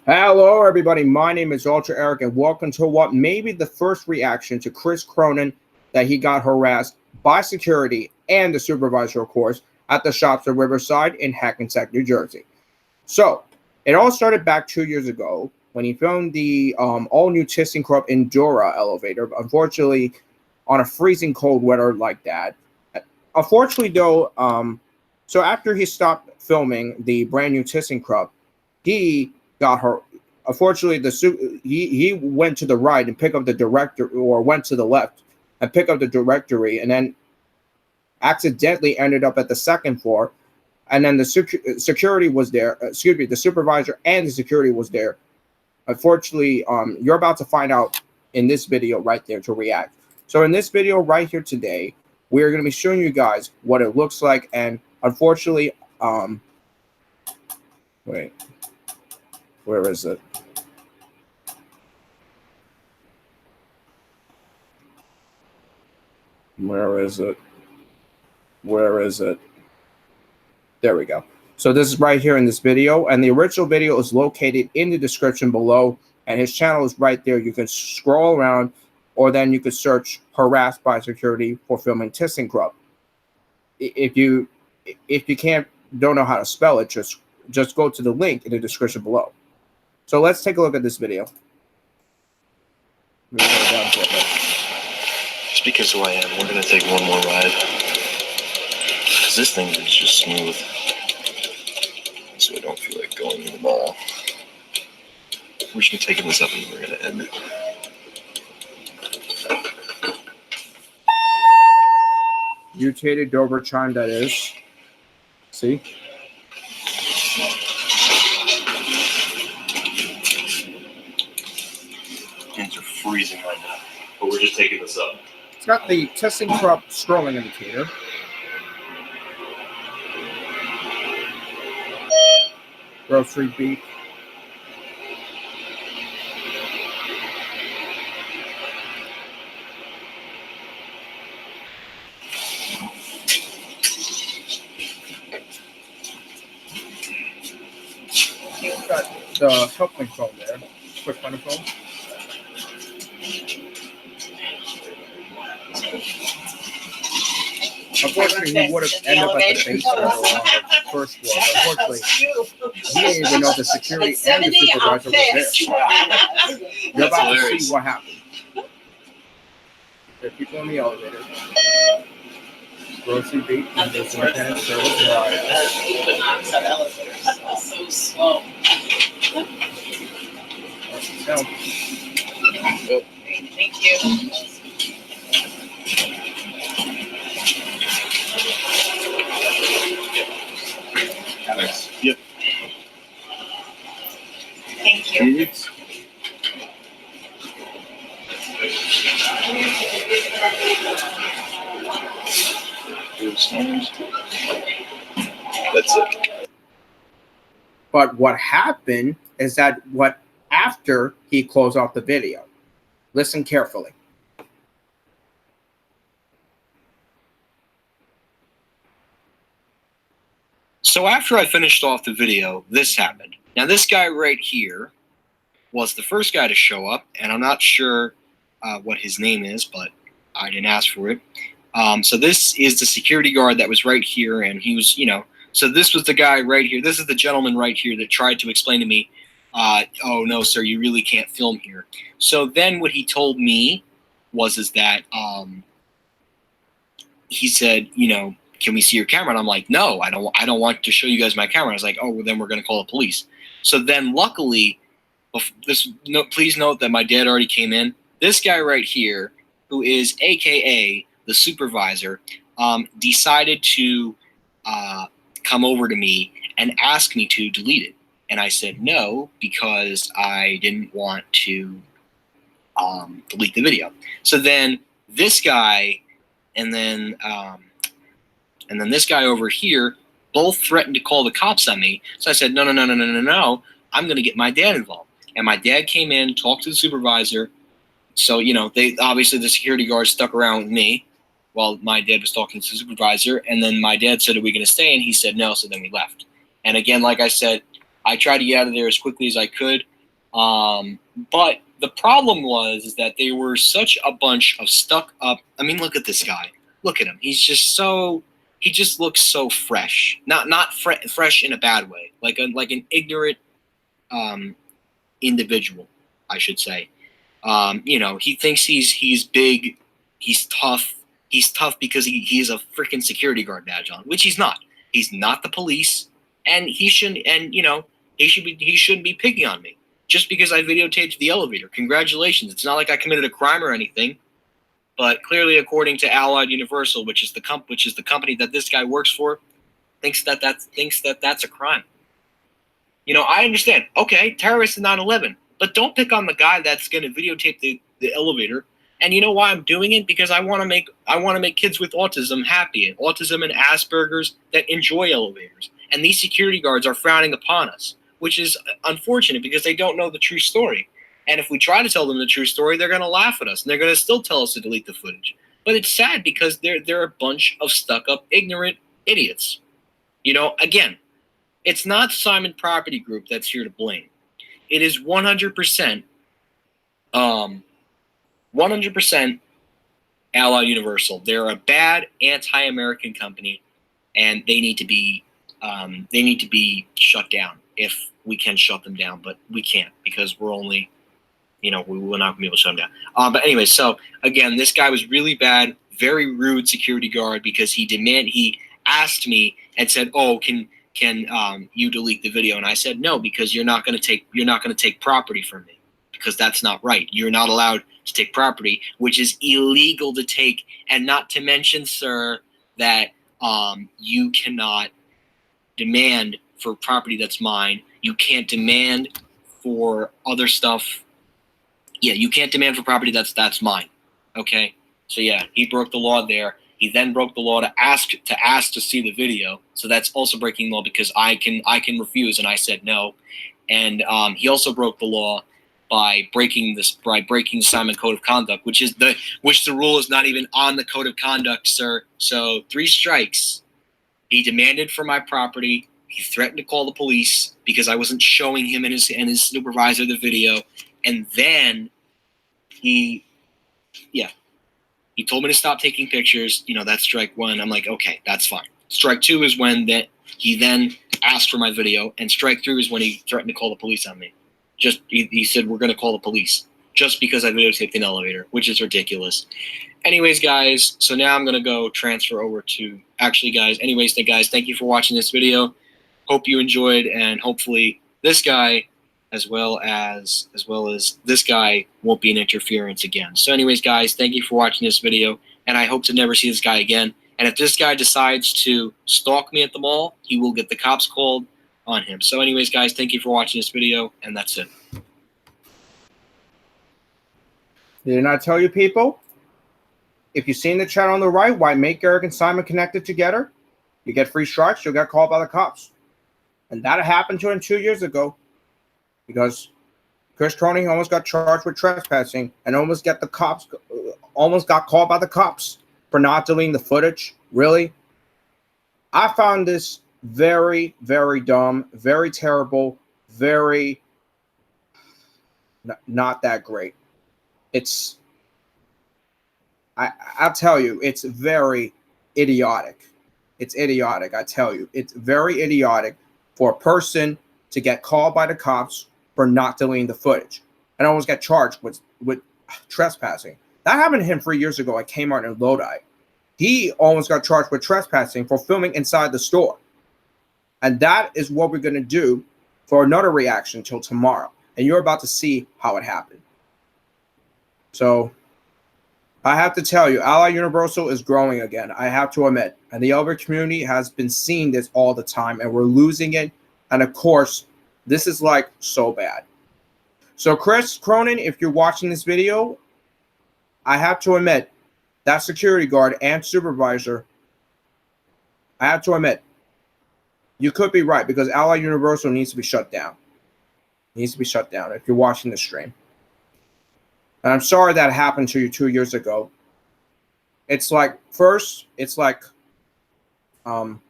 Hello, everybody. My name is Ultra Eric, and welcome to what may be the first reaction to Chris Cronin that he got harassed by security and the supervisor, of course, at the shops at Riverside in Hackensack, New Jersey. So, it all started back 2 years ago when he filmed the all-new ThyssenKrupp Endura elevator. Unfortunately, on a freezing cold weather like that. Unfortunately, though, so after he stopped filming the brand new ThyssenKrupp, he got her. Unfortunately, he went to the right and picked up the director, or went to the left and picked up the directory, and then accidentally ended up at the second floor. And then the security was there. Excuse me, the supervisor and the security was there. Unfortunately, you're about to find out in this video right there to react. So in this video right here today, we're going to be showing you guys what it looks like. And unfortunately, wait, where is it? Where is it? Where is it? There we go. So this is right here in this video, and the original video is located in the description below, and his channel is right there. You can scroll around, or then you could search "harassed by security" for filming ThyssenKrupp. If you don't know how to spell it, just go to the link in the description below. So let's take a look at this video. Just because who I am, we're gonna take one more ride. Cause this thing is just smooth. So I don't feel like going in the mall. We're just taking this up and we're gonna end it. Mutated Dover chime, that is. See? Hands are freezing right now. But we're just taking this up. It's got the ThyssenKrupp scrolling indicator. Grocery beef. Got the helping phone there. Quick funny phone. Unfortunately, he would have ended up at the basement or on the first floor. Unfortunately, he didn't even know the security and the supervisor was there. You're about to see what happened. There are people in the elevator. Grocery beat and there's some independent service So slow. Thank you. Thanks. Yep. Thank you. That's it. But what happened is that after he closed off the video. Listen carefully. So after I finished off the video, this happened. Now this guy right here was the first guy to show up, and I'm not sure what his name is, but I didn't ask for it. So this is the security guard that was right here, and he was, so this was the guy right here. This is the gentleman right here that tried to explain to me, oh no, sir, you really can't film here. So then what he told me is that he said, can we see your camera? And I'm like, no, I don't want to show you guys my camera. I was like, oh, well, then we're going to call the police. So then luckily, please note that my dad already came in. This guy right here, who is AKA the supervisor, decided to come over to me and ask me to delete it. And I said no, because I didn't want to delete the video. So then this guy and then this guy over here both threatened to call the cops on me. So I said, no, I'm going to get my dad involved. And my dad came in, talked to the supervisor. So, they obviously the security guards stuck around with me while my dad was talking to the supervisor. And then my dad said, are we going to stay? And he said no, so then we left. And again, like I said, I tried to get out of there as quickly as I could. But the problem was that they were such a bunch of stuck up. I mean, look at this guy. Look at him. He just looks so fresh. Not fresh in a bad way. Like an ignorant individual, I should say. He thinks he's big, he's tough. He's tough because he's a freaking security guard badge on, which he's not. He's not the police, and he shouldn't. And he shouldn't be picking on me just because I videotaped the elevator. Congratulations! It's not like I committed a crime or anything. But clearly, according to Allied Universal, which is the company that this guy works for, thinks that that's a crime. I understand. Okay, terrorists in 9/11, but don't pick on the guy that's going to videotape the elevator. And you know why I'm doing it? Because I want to make kids with autism happy, and autism and Asperger's that enjoy elevators. And these security guards are frowning upon us, which is unfortunate because they don't know the true story. And if we try to tell them the true story, they're going to laugh at us, and they're going to still tell us to delete the footage. But it's sad because they're a bunch of stuck-up, ignorant idiots. Again, it's not Simon Property Group that's here to blame. It is 100%, 100% Allied Universal. They're a bad anti-American company, and they need to be shut down if we can shut them down. But we can't because we're only. We will not be able to shut him down. But anyway, so again, this guy was really bad, very rude security guard because he asked me and said, "Oh, can you delete the video?" And I said, "No, because you're not going to take property from me because that's not right. You're not allowed to take property, which is illegal to take, and not to mention, sir, that you cannot demand for property that's mine. You can't demand for other stuff." Yeah, you can't demand for property that's mine. Okay, so yeah, he broke the law there. He then broke the law to ask to see the video. So that's also breaking law because I can refuse, and I said no. And he also broke the law by breaking Simon Code of Conduct, which the rule is not even on the Code of Conduct, sir. So 3 strikes. He demanded for my property. He threatened to call the police because I wasn't showing him and his supervisor the video. And then he told me to stop taking pictures. That's strike 1. I'm like, okay, that's fine. Strike 2 is when he then asked for my video, and strike 3 is when he threatened to call the police on me. He said, we're going to call the police just because I videotaped an elevator, which is ridiculous. Anyways, guys, so now I'm going to go transfer over to anyways, thank you for watching this video. Hope you enjoyed, and hopefully this guy as well as this guy won't be an interference again. So anyways, guys, thank you for watching this video, and I hope to never see this guy again. And if this guy decides to stalk me at the mall, he will get the cops called on him. So anyways, guys, thank you for watching this video, and that's it. Did I tell you, people? If you've seen the channel on the right, why make Eric and Simon connected together? You get free strikes, you'll get called by the cops. And that happened to him 2 years ago. Because Chris Cronin almost got charged with trespassing and almost got called by the cops for not deleting the footage. Really? I found this very, very dumb, very terrible, very not that great. I'll tell you, it's very idiotic. It's idiotic, I tell you. It's very idiotic for a person to get called by the cops for not deleting the footage and almost get charged with trespassing. That happened to him 3 years ago at Kmart in Lodi. He almost got charged with trespassing for filming inside the store. And that is what we're going to do for another reaction till tomorrow. And you're about to see how it happened. So I have to tell you, Allied Universal is growing again. I have to admit. And the elevator community has been seeing this all the time, and we're losing it. And of course, this is like so bad. So Chris Cronin, if you're watching this video, I have to admit, that security guard and supervisor, I have to admit, you could be right because Allied Universal needs to be shut down. It needs to be shut down if you're watching the stream. And I'm sorry that happened to you 2 years ago. It's like, what am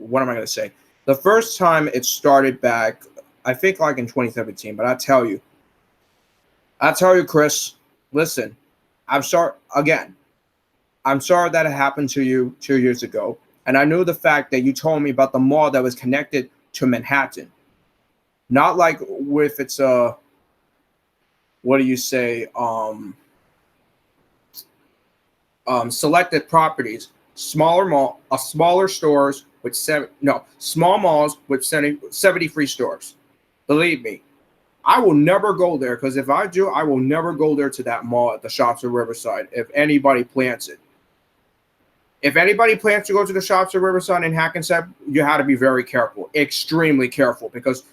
I going to say? The first time it started back, I think like in 2017, but I tell you, I tell you, Chris, listen, I'm sorry again. I'm sorry that it happened to you 2 years ago. And I knew the fact that you told me about the mall that was connected to Manhattan. Not like with its what do you say, selected properties, smaller stores with small malls with 70 free stores. Believe me, I will never go there, because if I do, I will never go there to that mall at the shops of Riverside if anybody plans it. If anybody plans to go to the shops of Riverside in Hackensack, you have to be very careful, extremely careful, because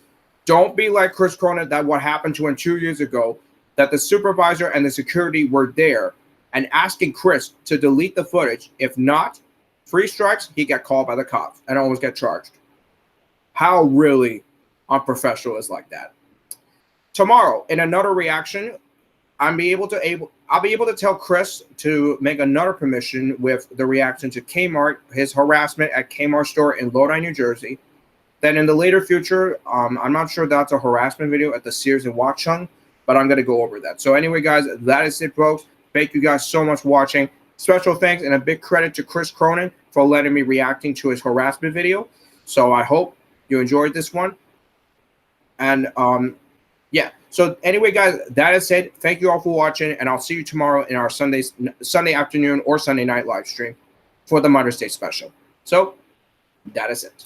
don't be like Chris Cronin, that what happened to him 2 years ago, that the supervisor and the security were there and asking Chris to delete the footage. If not, 3 strikes, he got called by the cops and almost get charged. How really unprofessional is like that? Tomorrow, in another reaction, I'll be able to tell Chris to make another permission with the reaction to Kmart, his harassment at Kmart store in Lodi, New Jersey. Then in the later future, I'm not sure that's a harassment video at the Sears and Watchung, but I'm going to go over that. So anyway, guys, that is it, folks. Thank you guys so much for watching. Special thanks and a big credit to Chris Cronin for letting me reacting to his harassment video. So I hope you enjoyed this one. And yeah. So anyway, guys, that is it. Thank you all for watching, and I'll see you tomorrow in our Sunday afternoon or Sunday night live stream for the Mother's Day special. So that is it.